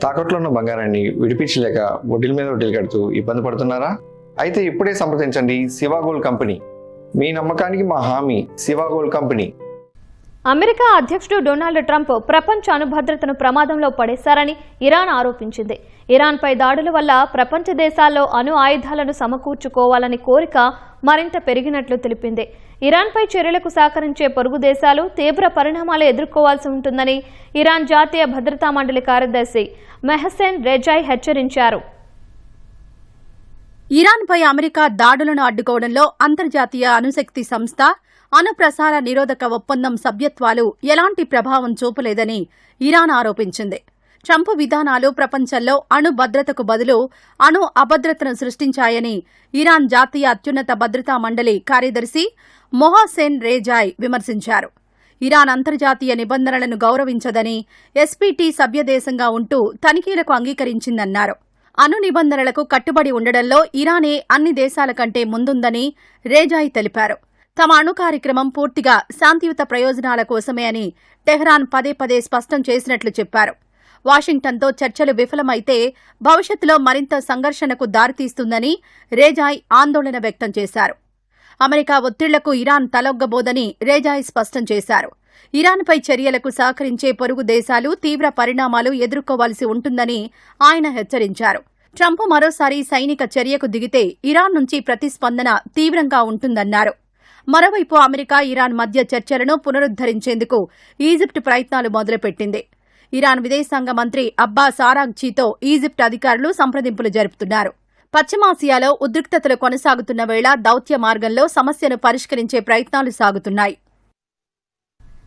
తాకట్లో ఉన్న బంగారాన్ని విడిపించలేక వడ్డీల మీద వడ్డీలు కడుతూ ఇబ్బంది పడుతున్నారా? అయితే ఇప్పుడే సంప్రదించండి శివ గోల్డ్ కంపెనీ. మీ నమ్మకానికి మా హామీ శివ గోల్డ్ కంపెనీ. అమెరికా అధ్యక్షుడు డొనాల్డ్ ట్రంప్ ప్రపంచ అణుభద్రతను ప్రమాదంలో పడేశారని ఇరాన్ ఆరోపించింది. ఇరాన్పై దాడుల వల్ల ప్రపంచ దేశాల్లో అణు ఆయుధాలను సమకూర్చుకోవాలని కోరిక మరింత పెరిగినట్లు తెలిపింది. ఇరాన్పై చర్యలకు సహకరించే పొరుగు దేశాలు తీవ్ర పరిణామాలు ఎదుర్కోవాల్సి ఉంటుందని ఇరాన్ జాతీయ భద్రతా మండలి కార్యదర్శి మెహ్సెన్ రెజాయ్ హెచ్చరించారు. ఇరాన్పై అమెరికా దాడులను అడ్డుకోవడంలో అంతర్జాతీయ అణుశక్తి సంస్థ అణు ప్రసార నిరోధక ఒప్పందం సభ్యత్వాలు ఎలాంటి ప్రభావం చూపలేదని ఇరాన్ ఆరోపించింది. ట్రంప్ విధానాలు ప్రపంచంలో అణు భద్రతకు బదులు అణు అభద్రతను సృష్టించాయని ఇరాన్ జాతీయ అత్యున్నత భద్రతా మండలి కార్యదర్శి మొహసెన్ రేజాయ్ విమర్శించారు. ఇరాన్ అంతర్జాతీయ నిబంధనలను గౌరవించదని, ఎస్పీటీ సభ్యదేశంగా ఉంటూ తనిఖీలకు అంగీకరించిందన్నారు. అణు నిబంధనలకు కట్టుబడి ఉండడంలో ఇరానే అన్ని దేశాల కంటే ముందుందని రేజాయ్ తెలిపారు. తమ అణు కార్యక్రమం పూర్తిగా శాంతియుత ప్రయోజనాల కోసమే అని టెహ్రాన్ పదే పదే స్పష్టం చేసినట్లు చెప్పారు. వాషింగ్టన్తో చర్చలు విఫలమైతే భవిష్యత్తులో మరింత సంఘర్షణకు దారితీస్తుందని రేజాయ్ ఆందోళన వ్యక్తం చేశారు. అమెరికా ఒత్తిళ్లకు ఇరాన్ తలొగ్గబోదని రేజాయ్ స్పష్టం చేశారు. ఇరాన్పై చర్యలకు సహకరించే పొరుగు దేశాలు తీవ్ర పరిణామాలు ఎదుర్కోవాల్సి ఉంటుందని ఆయన హెచ్చరించారు. ట్రంప్ మరోసారి సైనిక చర్యకు దిగితే ఇరాన్ నుంచి ప్రతిస్పందన తీవ్రంగా ఉంటుందన్నారు. మరోవైపు అమెరికా ఇరాన్ మధ్య చర్చలను పునరుద్దరించేందుకు ఈజిప్ట్ ప్రయత్నాలు మొదలుపెట్టింది. ఇరాన్ విదేశాంగ మంత్రి అబ్బాస్ ఆరాగ్చీతో ఈజిప్ట్ అధికారులు సంప్రదింపులు జరుపుతున్నారు. పశ్చిమాసియాలో ఉద్రిక్తతలు కొనసాగుతున్న వేళ దౌత్య మార్గంలో సమస్యను పరిష్కరించే ప్రయత్నాలు సాగుతున్నాయి.